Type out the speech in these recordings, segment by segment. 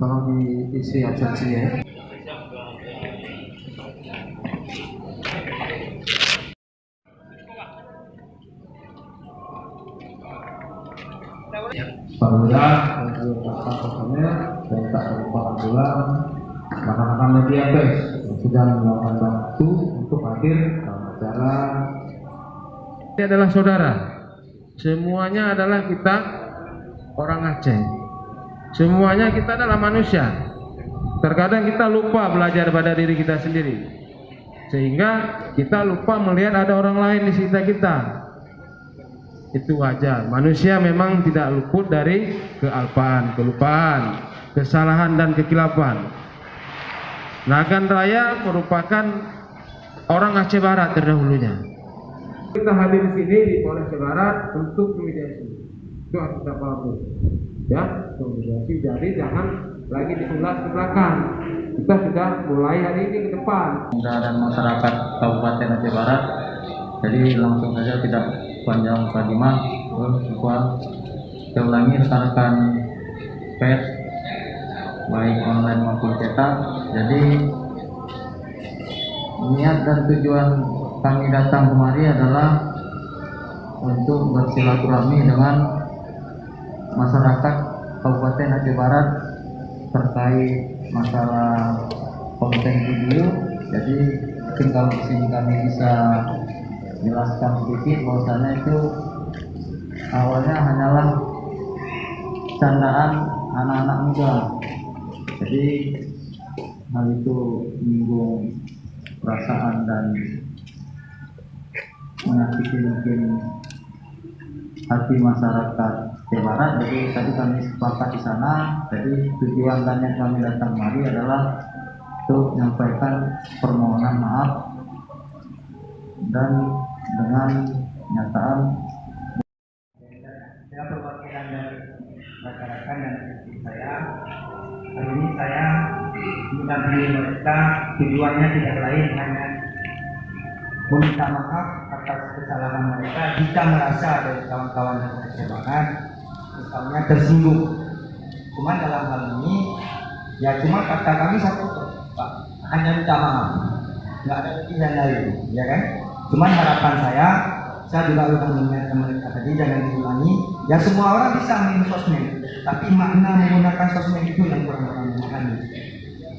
Tolong diisi absensi ya. Apabila personel dan tak terlupakan pula rekan-rekan media pers yang sedang melakukan waktu untuk hadir dalam acara. Ini adalah saudara, semuanya adalah kita orang Aceh, semuanya kita adalah manusia. Terkadang kita lupa belajar pada diri kita sendiri, sehingga kita lupa melihat ada orang lain di sekitar kita. Itu wajar, manusia memang tidak luput dari kealpaan, kelupaan, kesalahan dan kekilapan. Nagan Raya merupakan orang Aceh Barat terdahulunya. Kita hadir di sini di Polres Aceh Barat untuk mediasi. Itu harus kita pahami, ya, mediasi. Jadi jangan lagi diulas ke belakang. Kita sudah mulai hari ini ke depan. Dan masyarakat Kabupaten Aceh Barat. Jadi langsung saja tidak panjang mukadimah, saya ulangi rekan-rekan pers baik online maupun cetak. Jadi niat dan tujuan kami datang kemari adalah untuk bersilaturahmi dengan masyarakat Kabupaten Aceh Barat terkait masalah konten video. Jadi mungkin kalau di sini kami bisa jelaskan sedikit bahwasanya itu awalnya hanyalah candaan anak-anak muda. Jadi hal itu menyinggung perasaan dan menyakiti mungkin hati masyarakat Aceh Barat. Jadi tadi kami sepakat di sana. Jadi tujuan dan yang kami datang kemari adalah untuk menyampaikan permohonan maaf dan dengan nyataan saya perwakilan dari rekan-rekan dan istri saya. Hari ini saya mendampingi mereka, tujuannya tidak lain hanya meminta maaf atas kesalahan mereka jika merasa dari kawan-kawan yang Aceh Barat misalnya tersinggung. Cuma dalam hal ini ya cuma kata kami satu, Pak, hanya minta maaf, nggak ada lebih dan lain, ya kan? Cuman harapan saya juga akan mengingatkan mereka tadi jangan diulangi. Ya semua orang bisa main sosmed, tapi makna menggunakan sosmed itu yang kurang orang memahami.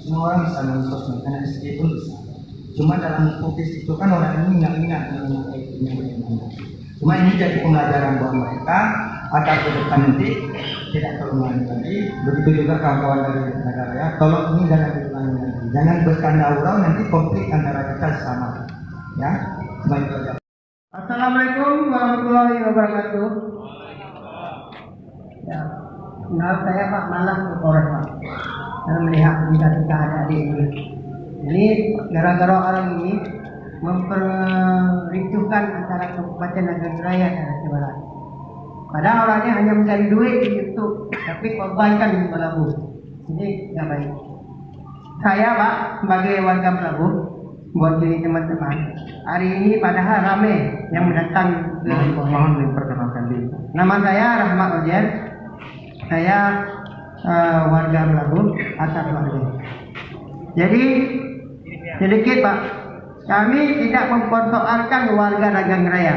Semua orang bisa main sosmed, karena istri pun bisa. Cuma dalam konteks itu kan orang ini nggak ingat mengenai itu. Cuma ini jadi pembelajaran buat mereka agar ke depan nanti tidak terulang lagi. Begitu juga kawan-kawan dari negara ya, tolong ini jangan diulangi lagi. Jangan bercanda urau, nanti konflik antara kita sama. Ya. Assalamualaikum warahmatullahi wabarakatuh. Ya, kenal saya Pak Malas ke Polres Pak. Saya melihat kita adik-adik ini. Ini gara-gara orang ini memperricuhkan antara Kabupaten Nagan Raya dan Aceh Barat. Padahal orangnya hanya mencari duit di YouTube, tapi korbankan di Melabu. Ini tidak baik. Saya Pak sebagai warga Melabu, buat diri teman-teman, hari ini padahal ramai yang mendatang. Mohon diperkenalkan diri. Nama saya Rahmat Ojen. Saya warga Melabu asal keluarga. Jadi sedikit Pak, kami tidak mempersoalkan warga Nagan Raya,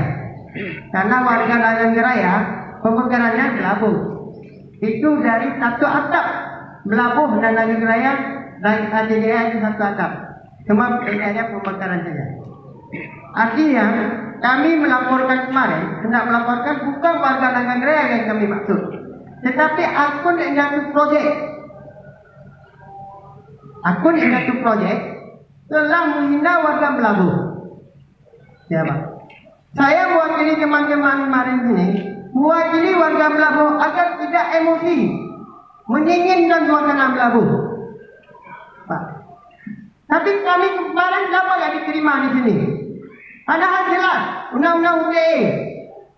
karena warga Nagan Raya pemekarannya Melabu. Itu dari satu atap Melabu dan Nagan Raya dan ADDA itu satu atap. Cuma bedanya pembakaran saja. Artinya kami melaporkan kemarin, hendak melaporkan bukan warga Nagan Raya yang kami maksud, tetapi akun Indatu Project. Akun Indatu Project telah menghina warga Melabu. Ya Pak. Saya mewakili teman-teman kemarin ini, mewakili warga Melabu agar tidak emosi, menginginkan suasana Melabu. Pak. Tapi kami kemarin kenapa nggak diterima di sini? Padahal jelas undang-undang UTE,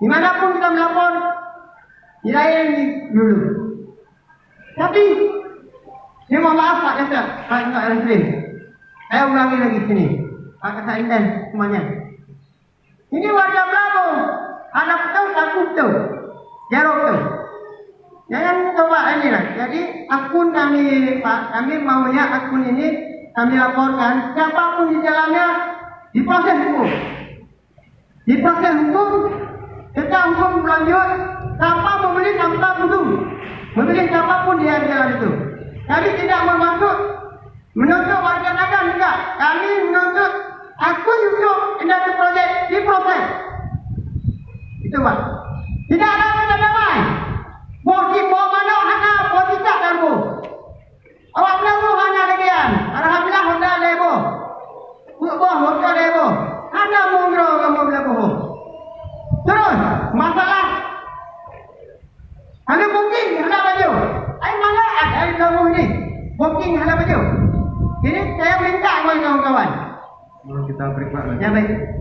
dimanapun kita melapor, dilayani dulu. Tapi, saya mohon maaf Pak Jasad, Pak Reslim. Saya ulangi lagi sini, Pak Kasainden semuanya. Ini warga Melabu, anak tuh, aku tuh, jarok tuh. Jangan coba ini lah, Jadi akun kami Pak, kami maunya akun ini kami laporkan siapapun di dalamnya diproses hukum. Diproses hukum, kita hukum berlanjut tanpa membeli tanpa butuh. Membeli siapapun di dalam itu. Kami tidak menuntut warga Kadang juga. Kami menuntut akun YouTube industri project diproses. Itu Pak. Tidak ada damai. Boti bawa mana hana boti tak kamu. Awak belum hana legian. Alhamdulillah Honda lebo. Buah Honda lebo. Hana mungro kamu lebo. Terus masalah. Hana booking hana baju. Ai mana ada kamu ini. Booking hana baju. Ini saya minta kawan-kawan. Kita break Pak. Ya baik.